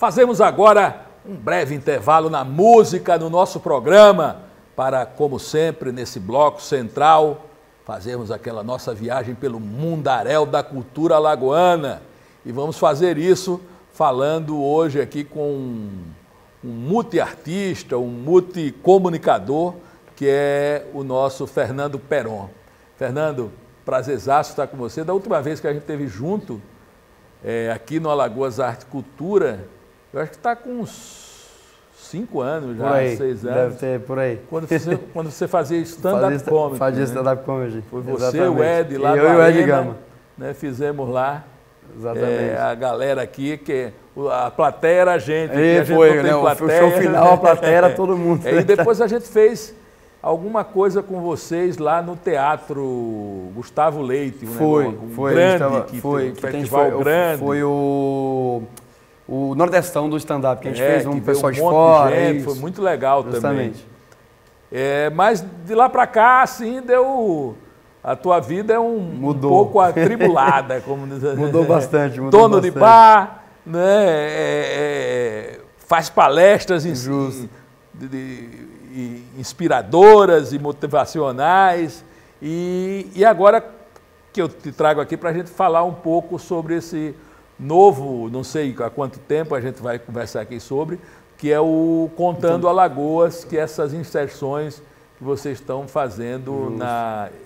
Fazemos agora um breve intervalo na música no nosso programa para, como sempre, nesse bloco central, fazermos aquela nossa viagem pelo mundaréu da cultura alagoana. E vamos fazer isso falando hoje aqui com um multiartista, um multicomunicador, que é o nosso Fernando Peron. Fernando, prazerzaço estar com você. Da última vez que a gente esteve junto, aqui no Alagoas Arte e Cultura, eu acho que está com uns 5 anos já, por aí, 6 anos. Deve ter por aí. Quando você fazia stand-up comedy. Fazia stand-up comedy. Foi você, o Ed, lá eu e o Ed Gama. Né, fizemos lá. Exatamente. A galera aqui, que a plateia era a gente. Foi o show final, a plateia era todo mundo. E depois a gente fez alguma coisa com vocês lá no Teatro Gustavo Leite. Foi. Festival grande. Foi o Nordestão do stand-up, que a gente fez um pessoal de fora. Foi muito legal também. Mas de lá para cá, assim, a tua vida é um pouco atribulada, como dizer. Mudou bastante. Dono de bar, né? Faz palestras inspiradoras e motivacionais. E agora que eu te trago aqui para a gente falar um pouco sobre esse novo, não sei há quanto tempo a gente vai conversar aqui sobre, que é o Contando Alagoas, que é essas inserções que vocês estão fazendo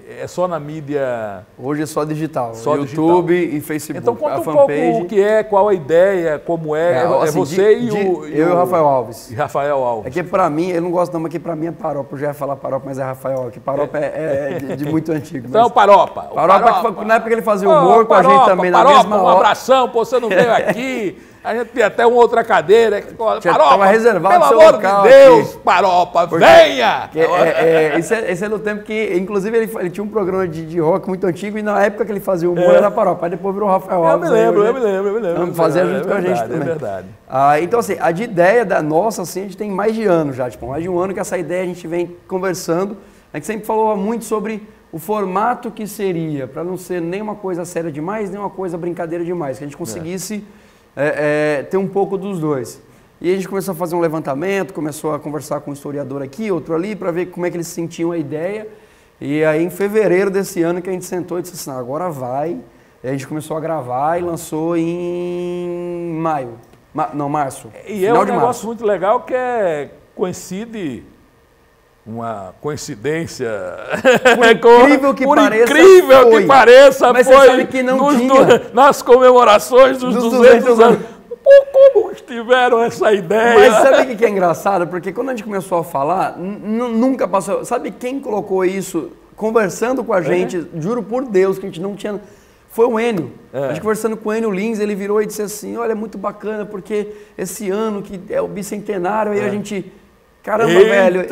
é só na mídia... Hoje é só digital, YouTube e Facebook. Então conta um pouco o que é, qual a ideia, como é assim, você eu e o Rafael Alves. E Rafael Alves. É que para mim, ele não gosta não, mas que para mim é Paropa, eu já ia falar Paropa, mas é Rafael, que Paropa é de muito antigo. Então é o Paropa. Paropa, na época que ele fazia humor com a gente também, na mesma hora. Um abração, pô, você não veio aqui... A gente tinha até uma outra cadeira. Estava reservado pelo amor de Deus, aqui. Paropa, venha! Esse é do tempo que, inclusive, ele tinha um programa de rock muito antigo e na época que ele fazia humor era Paropa. Aí depois virou Rafael Alves. Eu me lembro. Fazia junto com a gente também. É verdade. Então, assim, a ideia da nossa, assim, a gente tem mais de ano já. Tipo, mais de um ano que essa ideia a gente vem conversando. A gente sempre falou muito sobre o formato que seria, para não ser nem uma coisa séria demais, nem uma coisa brincadeira demais. Que a gente conseguisse... ter um pouco dos dois. E a gente começou a fazer um levantamento, começou a conversar com um historiador aqui, outro ali, para ver como é que eles sentiam a ideia. E aí, em fevereiro desse ano, que a gente sentou e disse assim, agora vai. E a gente começou a gravar e lançou em maio. Março. E é um negócio muito legal que coincide... Uma coincidência. Por incrível que pareça, mas foi você sabe que não tinha. Nas comemorações dos 200 anos. Como tiveram essa ideia? Mas sabe o que é engraçado? Porque quando a gente começou a falar, nunca passou. Sabe quem colocou isso conversando com a gente? Juro por Deus que a gente não tinha. Foi o Enio. A gente conversando com o Enio Lins, ele virou e disse assim: olha, é muito bacana, porque esse ano que é o bicentenário, aí a gente. Caramba, velho,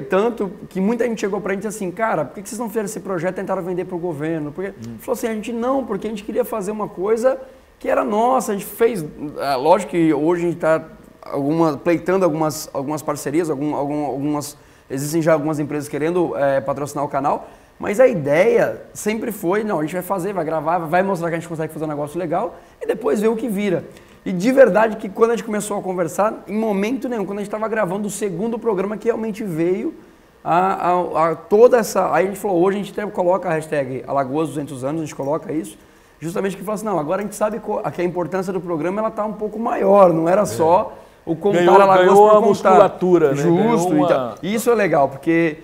tanto que muita gente chegou pra gente assim, cara, por que vocês não fizeram esse projeto e tentaram vender pro governo? Porque falou assim, a gente não, porque a gente queria fazer uma coisa que era nossa, a gente fez, lógico que hoje a gente está pleitando algumas parcerias, existem já algumas empresas querendo patrocinar o canal, mas a ideia sempre foi, não, a gente vai fazer, vai gravar, vai mostrar que a gente consegue fazer um negócio legal e depois ver o que vira. E de verdade que quando a gente começou a conversar, em momento nenhum, quando a gente estava gravando o segundo programa que realmente veio a toda essa... Aí a gente falou, hoje a gente até coloca a hashtag Alagoas 200 anos, a gente coloca isso, justamente que fala assim, não, agora a gente sabe que a importância do programa ela está um pouco maior, não era só o contar Alagoas por contar. Musculatura, né? Justo. Então, isso é legal, porque,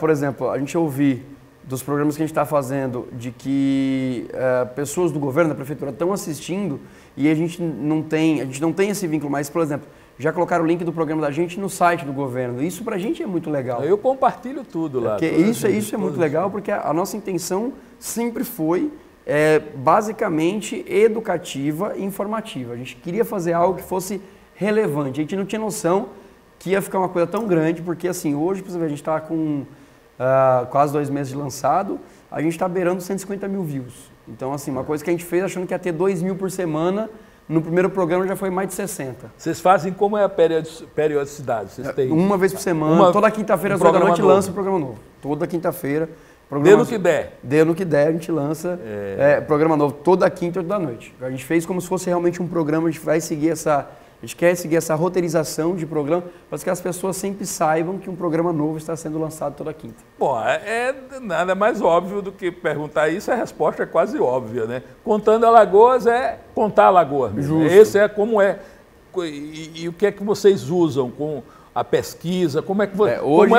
por exemplo, a gente ouvir dos programas que a gente está fazendo, de que pessoas do governo, da prefeitura estão assistindo e a gente não tem esse vínculo, mas, por exemplo, já colocaram o link do programa da gente no site do governo. Isso pra gente é muito legal. Eu compartilho tudo lá. Isso é muito legal, porque a nossa intenção sempre foi basicamente educativa e informativa. A gente queria fazer algo que fosse relevante. A gente não tinha noção que ia ficar uma coisa tão grande, porque assim, hoje, por exemplo, a gente está com quase 2 meses de lançado, a gente está beirando 150 mil views. Então, assim, uma coisa que a gente fez achando que ia ter 2 mil por semana, no primeiro programa já foi mais de 60. Vocês fazem como é a periodicidade? Vocês têm... Uma vez por semana, toda quinta-feira às 8 da noite lança um programa novo. Toda quinta-feira. Dê no que der. Dê no que der, a gente lança programa novo toda quinta e 8 da noite. A gente fez como se fosse realmente um programa, a gente vai seguir a gente quer seguir essa roteirização de programa para que as pessoas sempre saibam que um programa novo está sendo lançado toda quinta. Bom, nada mais óbvio do que perguntar isso, a resposta é quase óbvia, né? Contando Alagoas é contar Alagoas. Justo. Esse é como é. E o que é que vocês usam com a pesquisa? Como é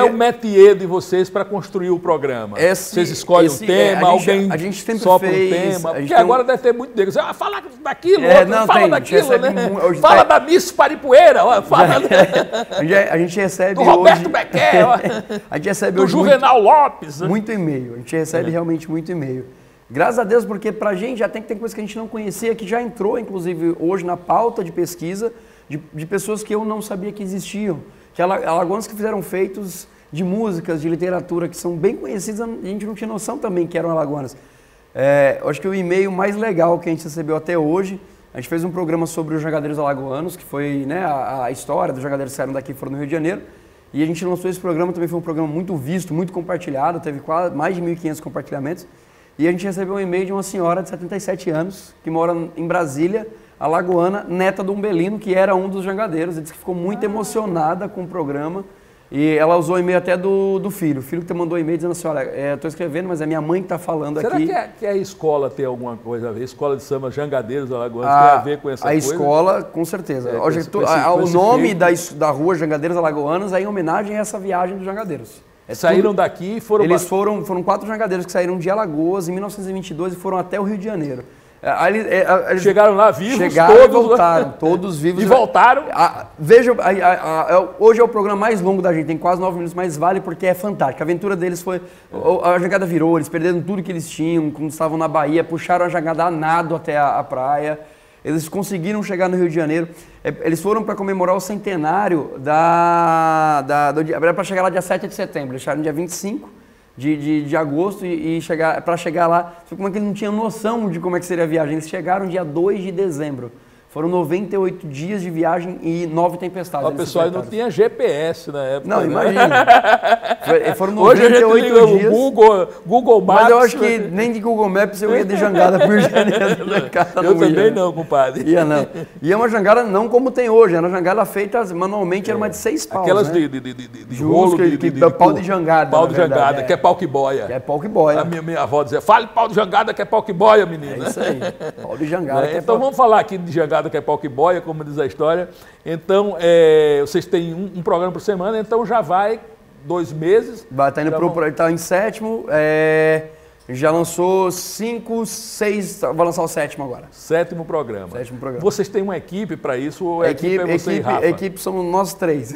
o métier de vocês para construir o programa? Vocês escolhem um tema, alguém a gente sempre sopra fez, um tema? Porque agora deve ter muito negro. Fala daquilo, fala daquilo, né? Fala da Miss Paripoeira, a gente recebe do Roberto Becker, a gente recebe do Juvenal Lopes. Muito e-mail, a gente recebe realmente muito e-mail. Graças a Deus, porque pra gente já tem coisa que a gente não conhecia, que já entrou, inclusive, hoje na pauta de pesquisa, de pessoas que eu não sabia que existiam. Que alagoanos que fizeram feitos de músicas, de literatura, que são bem conhecidas, a gente não tinha noção também que eram alagoanas. Eu acho que o e-mail mais legal que a gente recebeu até hoje, a gente fez um programa sobre os jangadeiros alagoanos, que foi, né, a história dos jangadeiros que saíram daqui e foram no Rio de Janeiro, e a gente lançou esse programa, também foi um programa muito visto, muito compartilhado, teve quase mais de 1.500 compartilhamentos, e a gente recebeu um e-mail de uma senhora de 77 anos, que mora em Brasília, alagoana, neta do Umbelino, que era um dos jangadeiros. Ela disse que ficou muito emocionada com o programa. E ela usou o e-mail até do filho. O filho que mandou e-mail dizendo assim, olha, estou escrevendo, mas é minha mãe que está falando aqui. Será que a escola tem alguma coisa a ver? Escola de samba Jangadeiros Alagoanos tem a ver com essa coisa? A escola, com certeza. O nome da rua Jangadeiros Alagoanos é em homenagem a essa viagem dos jangadeiros. Saíram daqui e foram... Eles foram 4 jangadeiros que saíram de Alagoas em 1922 e foram até o Rio de Janeiro. Eles chegaram lá vivos, todos, e voltaram, todos vivos. E voltaram. Veja, hoje é o programa mais longo da gente, tem quase 9 minutos, mas vale porque é fantástico. A aventura deles foi, a jangada virou, eles perderam tudo que eles tinham, quando estavam na Bahia, puxaram a jangada a nado até a praia, eles conseguiram chegar no Rio de Janeiro, eles foram para comemorar o centenário era para chegar lá dia 7 de setembro, eles chegaram dia 25 de agosto e para chegar lá, como é que eles não tinham noção de como é que seria a viagem. Eles chegaram dia 2 de dezembro. Foram 98 dias de viagem e 9 tempestades. O pessoal não tinha GPS na época. Não, né? Imagina. Foram 98 Hoje a gente liga dias. Google Maps. Mas eu acho que nem de Google Maps eu ia de jangada por janeiro. Eu também não, compadre. Ia não. E é uma jangada não como tem hoje. Era uma jangada feita manualmente, era uma de 6 paus. Aquelas né? de rolo pau de jangada. Pau de jangada, que é pau que boia. Que é pau que boia. A minha avó dizia, fale pau de jangada que é pau que boia, menina. É isso aí. Pau de jangada. Então vamos falar aqui de jangada que é pau que boia, como diz a história. Então, vocês têm um programa por semana, então já vai 2 meses. Está indo tá em 7º, já lançou 5, 6, vai lançar o 7º agora. 7º programa. 7º programa. Vocês têm uma equipe para isso ou a equipe é você e Rafa? A equipe somos nós 3.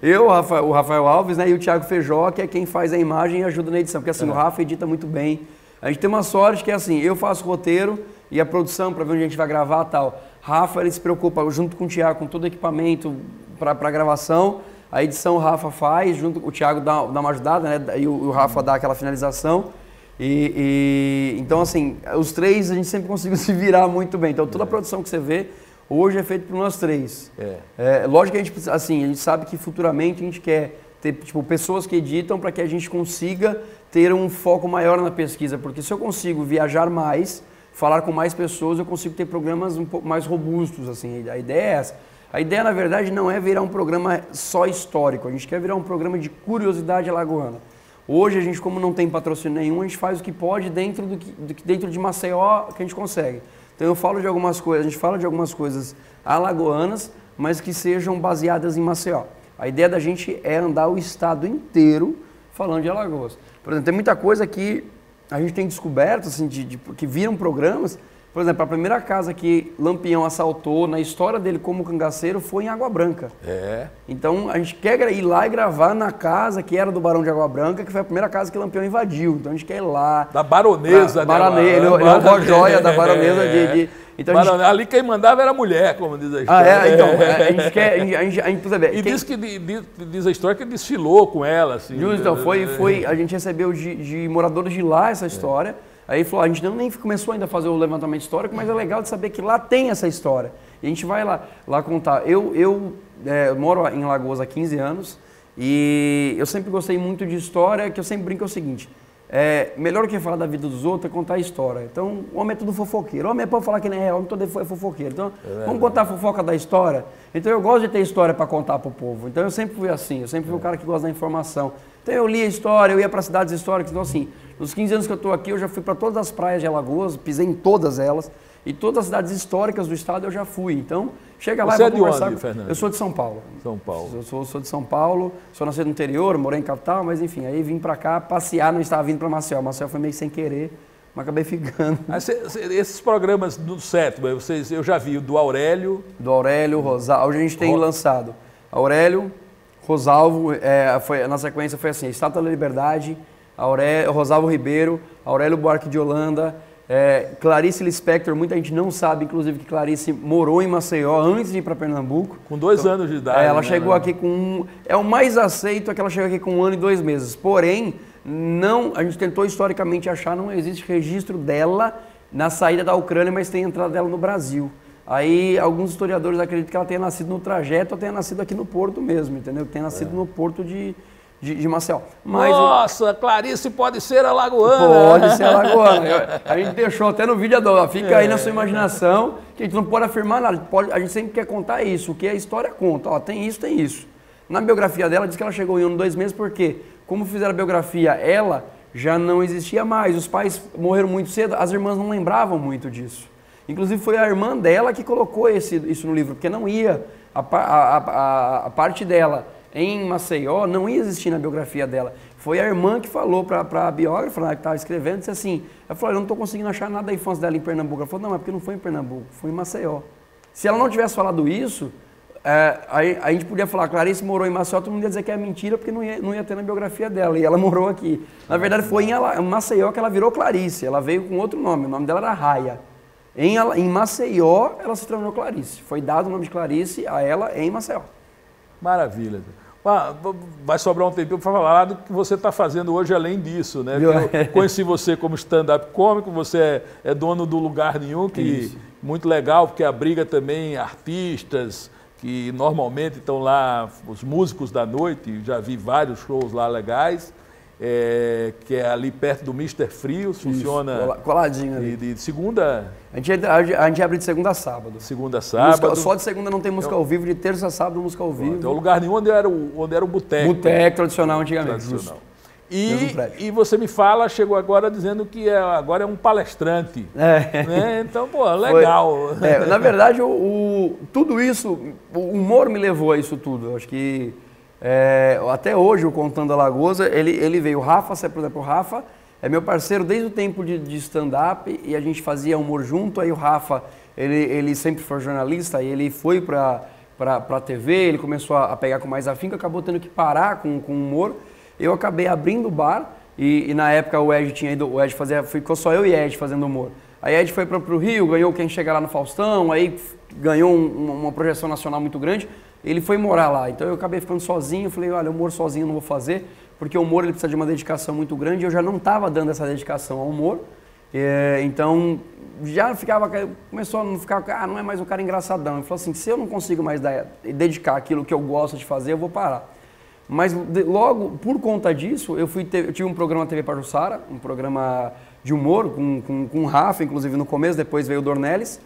Eu, o Rafael Alves, né, e o Thiago Feijó, que é quem faz a imagem e ajuda na edição. Porque assim, o Rafa edita muito bem. A gente tem uma sorte que é assim, eu faço roteiro e a produção para ver onde a gente vai gravar e tal. Rafa, ele se preocupa junto com o Thiago, com todo o equipamento para gravação. A edição o Rafa faz, junto com o Thiago dá uma ajudada, né? E o Rafa dá aquela finalização. Então, assim, os 3 a gente sempre conseguiu se virar muito bem. Então, toda a produção que você vê hoje é feita por nós 3. Lógico que a gente sabe que futuramente a gente quer ter pessoas que editam para que a gente consiga ter um foco maior na pesquisa. Porque se eu consigo viajar mais, falar com mais pessoas, eu consigo ter programas um pouco mais robustos, assim. A ideia é essa. A ideia, na verdade, não é virar um programa só histórico, a gente quer virar um programa de curiosidade alagoana. Hoje, a gente, como não tem patrocínio nenhum, a gente faz o que pode dentro de Maceió que a gente consegue. Então, eu falo de algumas coisas, a gente fala de algumas coisas alagoanas, mas que sejam baseadas em Maceió. A ideia da gente é andar o estado inteiro falando de Alagoas. Por exemplo, tem muita coisa que a gente tem descoberto, assim, que viram programas. Por exemplo, a primeira casa que Lampião assaltou na história dele como cangaceiro foi em Água Branca. Então, a gente quer ir lá e gravar na casa que era do Barão de Água Branca, que foi a primeira casa que Lampião invadiu. Então, a gente quer ir lá. Da baronesa. Ele roubou a joia da baronesa Então, ali quem mandava era a mulher, como diz a história. Então, a gente quer... A gente precisa ver. E diz a história que desfilou com ela. Assim, então, a gente recebeu de moradores de lá essa história. Aí ele falou, a gente nem começou ainda a fazer o levantamento histórico, mas é legal de saber que lá tem essa história. E a gente vai lá contar. Eu moro em Alagoas há 15 anos e eu sempre gostei muito de história, que eu sempre brinco é o seguinte, melhor do que falar da vida dos outros é contar a história. Então, o homem é tudo fofoqueiro. O homem é para falar que não é real, o homem todo é fofoqueiro. Então, vamos contar a fofoca da história? Então, eu gosto de ter história para contar para o povo. Então, eu sempre fui assim, eu sempre fui o cara que gosta da informação. Então, eu lia a história, eu ia para cidades históricas. Então, assim, nos 15 anos que eu estou aqui, eu já fui para todas as praias de Alagoas, pisei em todas elas. E todas as cidades históricas do estado eu já fui. Então, chega lá e vou conversar. Onde, Fernando? Eu sou de São Paulo. São Paulo. Eu sou de São Paulo, sou nascido no interior, morei em capital, mas enfim, aí vim pra cá passear, não estava vindo pra Maceió. Maceió foi meio sem querer, mas acabei ficando. Esses programas do sétimo, eu já vi o do Aurélio. Do Aurélio, Rosalvo, hoje a gente tem lançado Aurélio, Rosalvo, na sequência foi assim, Estátua da Liberdade, Rosalvo Ribeiro, Aurélio Buarque de Holanda, Clarice Lispector, muita gente não sabe, inclusive, que Clarice morou em Maceió antes de ir para Pernambuco. Com 2 anos de idade. Ela chegou aqui com... o mais aceito é que ela chegou aqui com 1 ano e 2 meses. Porém, a gente tentou historicamente achar, não existe registro dela na saída da Ucrânia, mas tem a entrada dela no Brasil. Aí, alguns historiadores acreditam que ela tenha nascido no trajeto ou tenha nascido aqui no Porto mesmo, entendeu? Tenha nascido no Porto de Maceió. Mas nossa, Clarice pode ser alagoana. Pode ser alagoana. A gente deixou até no vídeo, fica aí na sua imaginação, que a gente não pode afirmar nada. A gente sempre quer contar isso, o que a história conta. Ó, tem isso, tem isso. Na biografia dela, diz que ela chegou em 1 ano e 2 meses, porque, como fizeram a biografia, ela já não existia mais. Os pais morreram muito cedo, as irmãs não lembravam muito disso. Inclusive, foi a irmã dela que colocou isso no livro, porque não ia, a parte dela em Maceió não ia existir na biografia dela. Foi a irmã que falou para a biógrafa que estava escrevendo, disse assim, ela falou, eu não estou conseguindo achar nada da infância dela em Pernambuco. Ela falou, não, é porque não foi em Pernambuco, foi em Maceió. Se ela não tivesse falado isso, a gente podia falar, Clarice morou em Maceió, todo mundo ia dizer que é mentira, porque não ia ter na biografia dela, e ela morou aqui. Na verdade, foi em Maceió que ela virou Clarice, ela veio com outro nome, o nome dela era Raia. Em Maceió, ela se tornou Clarice. Foi dado o nome de Clarice a ela em Maceió. Maravilha. Vai sobrar um tempinho para falar do que você está fazendo hoje além disso, né? Eu conheci você como stand-up cômico, você é dono do Lugar Nenhum, que muito legal, porque abriga também artistas que normalmente estão lá, os músicos da noite, já vi vários shows lá legais, que é ali perto do Mr. Frios, funciona coladinho ali. De segunda... A gente abre de segunda a sábado. Segunda a sábado. Só de segunda não tem música ao vivo, de terça a sábado música ao vivo. Então, o Lugar Nenhum onde era o boteco. Boteco tradicional antigamente. Tradicional. E você me fala, chegou agora dizendo que agora é um palestrante. Né? Então, pô, legal. Na verdade, tudo isso, o humor me levou a isso tudo. Eu acho que até hoje, o Contando Alagoas, ele veio. O Rafa, por exemplo, o Rafa é meu parceiro desde o tempo de stand-up e a gente fazia humor junto. Aí o Rafa, ele sempre foi jornalista e ele foi para a TV, ele começou a pegar com mais afinco, acabou tendo que parar com o humor. Eu acabei abrindo o bar e na época o Ed tinha ido, ficou só eu e Ed fazendo humor. Aí Ed foi para o Rio, ganhou Quem Chega Lá no Faustão, aí ganhou uma projeção nacional muito grande. Ele foi morar lá, então eu acabei ficando sozinho, falei, olha, humor sozinho eu não vou fazer, porque o humor ele precisa de uma dedicação muito grande e eu já não estava dando essa dedicação ao humor, então já começou a não ficar, não é mais um cara engraçadão. Ele falou assim, se eu não consigo mais dedicar aquilo que eu gosto de fazer, eu vou parar. Mas logo, por conta disso, eu tive um programa na TV Pajuçara, um programa de humor com o Rafa, inclusive no começo, depois veio o Dornelles.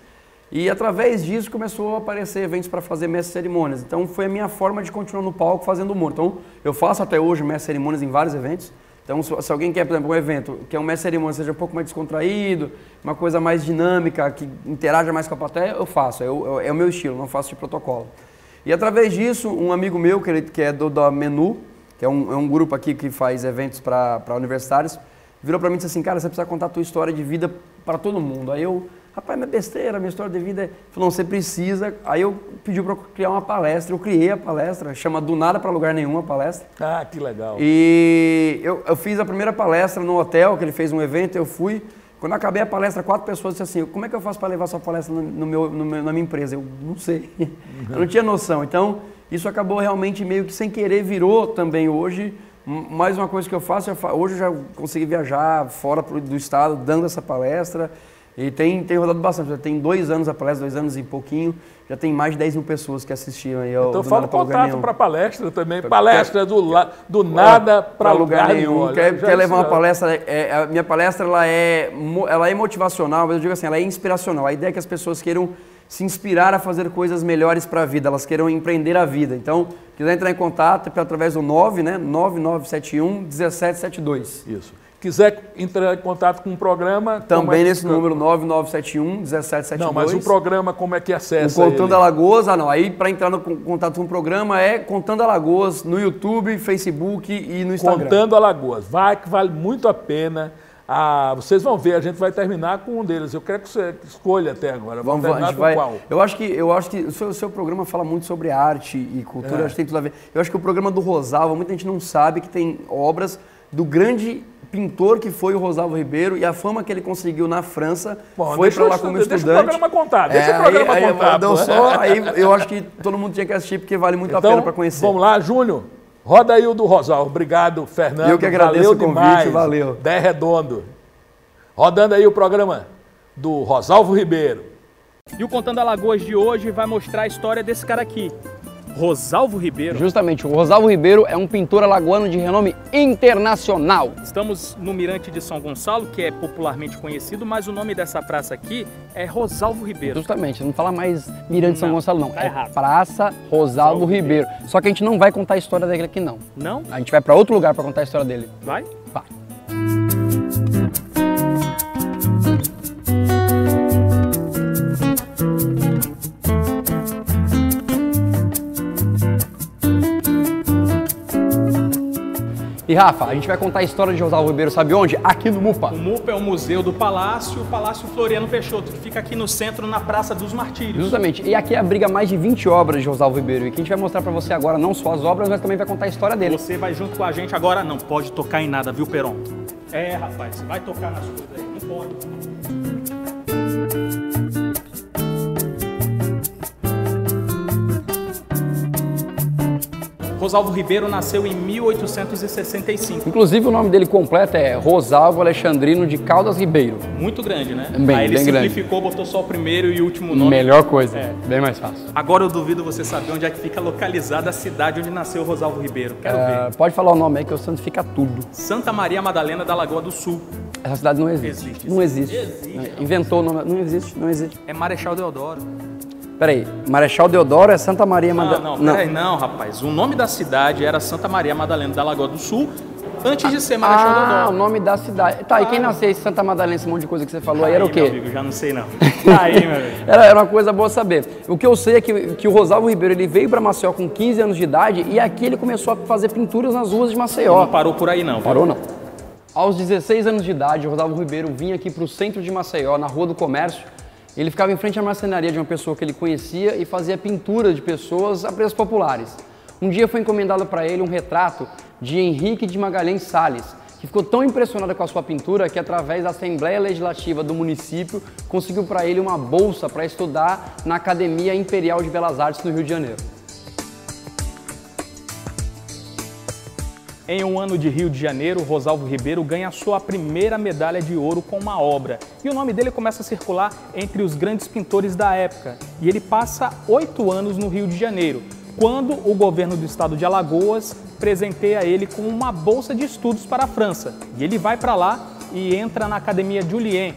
E através disso começou a aparecer eventos para fazer mestre cerimônias. Então foi a minha forma de continuar no palco fazendo humor. Então eu faço até hoje mestre cerimônias em vários eventos. Então se alguém quer, por exemplo, um evento que é um mestre cerimônia, seja um pouco mais descontraído, uma coisa mais dinâmica, que interaja mais com a plateia, eu faço. É o meu estilo, não faço de protocolo. E através disso, um amigo meu, que é da Menu, que é um grupo aqui que faz eventos para universitários, virou para mim e disse assim, cara, você precisa contar a tua história de vida para todo mundo. Aí eu, rapaz, minha besteira, minha história de vida Ele falou, não, você precisa. Aí eu pedi para criar uma palestra, eu criei a palestra, chama Do Nada para Lugar Nenhum a palestra. Ah, que legal. E eu fiz a primeira palestra no hotel, que ele fez um evento, eu fui. Quando eu acabei a palestra, 4 pessoas disseram assim, como é que eu faço para levar sua palestra na minha empresa? Eu não sei, eu não tinha noção. Então, isso acabou realmente meio que sem querer, virou também hoje. Mais uma coisa que eu faço, hoje eu já consegui viajar fora do estado, dando essa palestra. E tem rodado bastante, já tem 2 anos a palestra, 2 anos e pouquinho, já tem mais de 10 mil pessoas que assistiram aí ao Então fala o contato para palestra também, palestra do nada para lugar nenhum. Quer levar uma palestra, a minha palestra ela é motivacional, mas eu digo assim, ela é inspiracional. A ideia é que as pessoas queiram se inspirar a fazer coisas melhores para a vida, elas queiram empreender a vida. Então, quiser entrar em contato através do 9971-1772. Isso. Quiser entrar em contato com o programa... Também nesse número, 9971-1772. Não, mas o programa, como é que acessa ele? Contando Alagoas, não. Aí, para entrar no contato com o programa, é Contando Alagoas no YouTube, Facebook e no Instagram. Contando Alagoas. Que vale muito a pena. Vocês vão ver, a gente vai terminar com um deles. Eu quero que você escolha até agora. Vamos terminar com qual? Eu acho que o seu programa fala muito sobre arte e cultura, acho que tem tudo a ver. Eu acho que o programa do Rosalvo, muita gente não sabe que tem obras do grande pintor que foi o Rosalvo Ribeiro e a fama que ele conseguiu na França foi para lá como estudante. Deixa o programa contar, deixa o programa contar. Aí eu acho que todo mundo tinha que assistir porque vale muito a pena para conhecer. Vamos lá, Júnior. Roda aí o do Rosalvo. Obrigado, Fernando. Eu que agradeço o convite, demais. valeu. 10 redondo. Rodando aí o programa do Rosalvo Ribeiro. E o Contando Alagoas de hoje vai mostrar a história desse cara aqui, Rosalvo Ribeiro. Justamente, o Rosalvo Ribeiro é um pintor alagoano de renome internacional. Estamos no Mirante de São Gonçalo, que é popularmente conhecido, mas o nome dessa praça aqui é Rosalvo Ribeiro. Justamente, não fala mais Mirante de São Gonçalo não, errado. Praça Rosalvo Ribeiro. Só que a gente não vai contar a história dele aqui não. Não? A gente vai para outro lugar para contar a história dele. Vai? Vai. E Rafa, a gente vai contar a história de Rosalvo Ribeiro, sabe onde? Aqui no MUPA. O MUPA é o Museu do Palácio, o Palácio Floriano Peixoto, que fica aqui no centro, na Praça dos Martírios. Justamente, e aqui abriga mais de 20 obras de Rosalvo Ribeiro, e que a gente vai mostrar pra você agora não só as obras, mas também vai contar a história dele. Você vai junto com a gente agora, não pode tocar em nada, viu, Peron? Rapaz, vai tocar nas coisas aí, não pode. Rosalvo Ribeiro nasceu em 1865. Inclusive o nome dele completo é Rosalvo Alexandrino de Caldas Ribeiro. Muito grande, né? Aí ele simplificou, botou só o primeiro e o último nome. Melhor coisa, bem mais fácil. Agora eu duvido você saber onde é que fica localizada a cidade onde nasceu Rosalvo Ribeiro. Quero ver. Pode falar o nome aí que eu santifica tudo. Santa Maria Madalena da Lagoa do Sul. Essa cidade não existe. Não existe. Inventou o nome. Não existe, não existe. É Marechal Deodoro. Peraí, Marechal Deodoro é Santa Maria Madalena? Não, rapaz. O nome da cidade era Santa Maria Madalena da Lagoa do Sul, antes de ser Marechal Deodoro. O nome da cidade. Tá, e quem nasceu em Santa Madalena, esse monte de coisa que você falou aí era o quê? Meu amigo, já não sei não. Aí, meu amigo. Era uma coisa boa saber. O que eu sei é que o Rosalvo Ribeiro, ele veio para Maceió com 15 anos de idade e aqui ele começou a fazer pinturas nas ruas de Maceió. Não parou por aí não. Parou não. Aos 16 anos de idade, o Rosalvo Ribeiro vinha aqui para o centro de Maceió, na Rua do Comércio. Ele ficava em frente à marcenaria de uma pessoa que ele conhecia e fazia pintura de pessoas a preços populares. Um dia foi encomendado para ele um retrato de Henrique de Magalhães Salles, que ficou tão impressionado com a sua pintura que, através da Assembleia Legislativa do município, conseguiu para ele uma bolsa para estudar na Academia Imperial de Belas Artes no Rio de Janeiro. Em um ano de Rio de Janeiro, Rosalvo Ribeiro ganha sua primeira medalha de ouro com uma obra. E o nome dele começa a circular entre os grandes pintores da época. E ele passa 8 anos no Rio de Janeiro, quando o governo do estado de Alagoas presenteia ele com uma bolsa de estudos para a França. E ele vai para lá e entra na Academia Julian.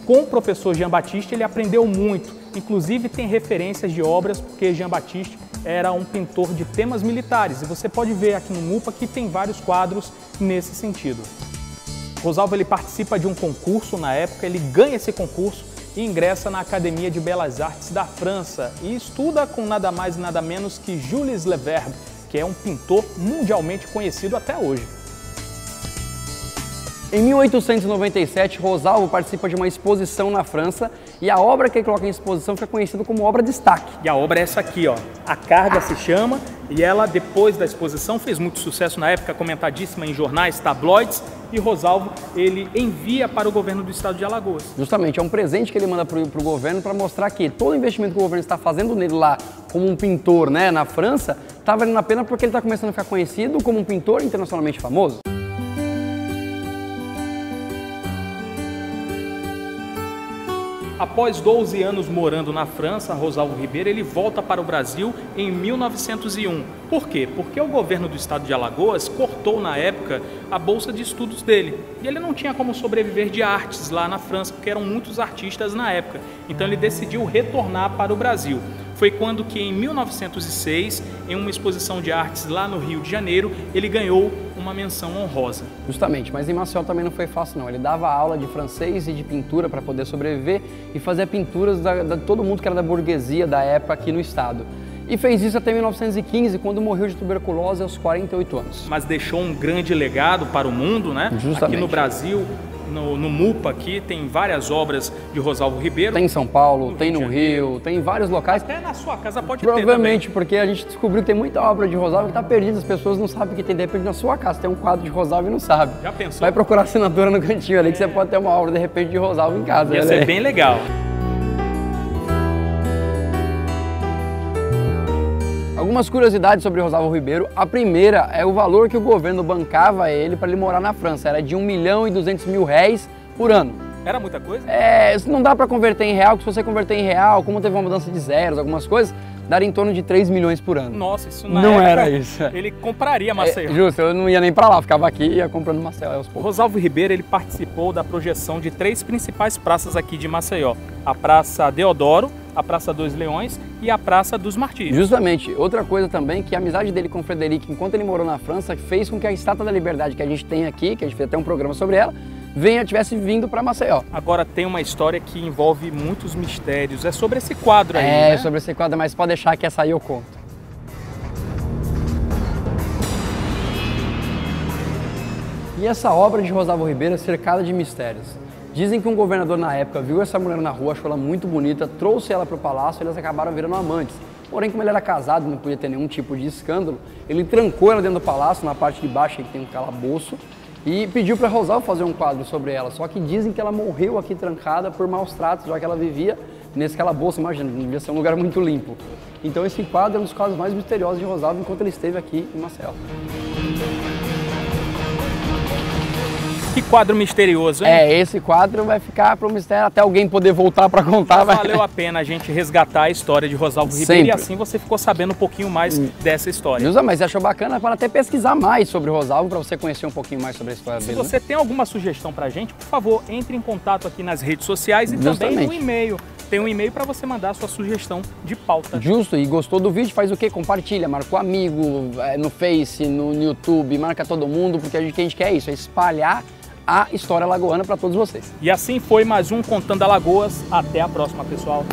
Com o professor Jean Baptiste, ele aprendeu muito. Inclusive tem referências de obras, porque Jean Baptiste era um pintor de temas militares, e você pode ver aqui no MUPA que tem vários quadros nesse sentido. Rosalvo ele participa de um concurso na época, ele ganha esse concurso e ingressa na Academia de Belas Artes da França e estuda com nada mais e nada menos que Jules Leverbe, que é um pintor mundialmente conhecido até hoje. Em 1897, Rosalvo participa de uma exposição na França e a obra que ele coloca em exposição fica conhecida como obra destaque. E a obra é essa aqui, ó. A Carga se chama, e ela, depois da exposição, fez muito sucesso na época, comentadíssima em jornais, tabloides, e Rosalvo, ele envia para o governo do estado de Alagoas. Justamente, é um presente que ele manda para o governo para mostrar que todo o investimento que o governo está fazendo nele lá como um pintor, né, na França, está valendo a pena porque ele está começando a ficar conhecido como um pintor internacionalmente famoso. Após 12 anos morando na França, Rosalvo Ribeiro ele volta para o Brasil em 1901. Por quê? Porque o governo do estado de Alagoas cortou na época a bolsa de estudos dele. E ele não tinha como sobreviver de artes lá na França, porque eram muitos artistas na época. Então ele decidiu retornar para o Brasil. Foi quando que em 1906, em uma exposição de artes lá no Rio de Janeiro, ele ganhou uma menção honrosa. Justamente, mas em Maceió também não foi fácil não. Ele dava aula de francês e de pintura para poder sobreviver e fazia pinturas de todo mundo que era da burguesia da época aqui no estado. E fez isso até 1915, quando morreu de tuberculose aos 48 anos. Mas deixou um grande legado para o mundo, né? Justamente. Aqui no Brasil, no MUPA aqui, tem várias obras de Rosalvo Ribeiro. Tem em São Paulo, tem no Rio, tem em vários locais. Até na sua casa pode ter Provavelmente, também. porque a gente descobriu que tem muita obra de Rosalvo que está perdida, as pessoas não sabem que tem, de repente na sua casa tem um quadro de Rosalvo e não sabe. Já pensou? Vai procurar assinatura no cantinho ali que você pode ter uma obra de repente de Rosalvo em casa. Ia ser bem legal. Algumas curiosidades sobre Rosalvo Ribeiro. A primeira é o valor que o governo bancava ele para ele morar na França. Era de R$1.200.000 por ano. Era muita coisa? Não dá para converter em real, porque se você converter em real, como teve uma mudança de zeros, algumas coisas, daria em torno de 3 milhões por ano. Nossa, isso não época, era isso. Ele compraria Maceió. Justo, eu não ia nem para lá, ficava aqui e ia comprando Maceió aos poucos. Rosalvo Ribeiro ele participou da projeção de 3 principais praças aqui de Maceió. A Praça Deodoro, a Praça dos Leões e a Praça dos Martírios. Justamente. Outra coisa também, que a amizade dele com o Frederico, enquanto ele morou na França, fez com que a Estátua da Liberdade que a gente tem aqui, que a gente fez até um programa sobre ela, tivesse vindo para Maceió. Agora tem uma história que envolve muitos mistérios. É sobre esse quadro aí, né? Sobre esse quadro, mas pode deixar que essa aí eu conto. E essa obra de Rosalvo Ribeiro é cercada de mistérios. Dizem que um governador na época viu essa mulher na rua, achou ela muito bonita, trouxe ela para o palácio e eles acabaram virando amantes. Porém, como ele era casado, não podia ter nenhum tipo de escândalo, ele trancou ela dentro do palácio, na parte de baixo que tem um calabouço, e pediu para Rosalvo fazer um quadro sobre ela. Só que dizem que ela morreu aqui trancada por maus tratos, já que ela vivia nesse calabouço, imagina, devia ser um lugar muito limpo. Então esse quadro é um dos quadros mais misteriosos de Rosalvo enquanto ele esteve aqui em Maceió. Que quadro misterioso, hein? Esse quadro vai ficar para o mistério até alguém poder voltar para contar. Valeu a pena a gente resgatar a história de Rosalvo Ribeiro e assim você ficou sabendo um pouquinho mais dessa história. Justa, mas você achou bacana para até pesquisar mais sobre o Rosalvo, para você conhecer um pouquinho mais sobre a história dele. Se você tem alguma sugestão para a gente, por favor, entre em contato aqui nas redes sociais e também no e-mail. Tem um e-mail para você mandar a sua sugestão de pauta. Justo, e gostou do vídeo, faz o quê? Compartilha, marca o amigo no Face, no YouTube, marca todo mundo, porque o que a gente quer é isso, é espalhar a história alagoana para todos vocês. E assim foi mais um Contando Alagoas. Até a próxima, pessoal.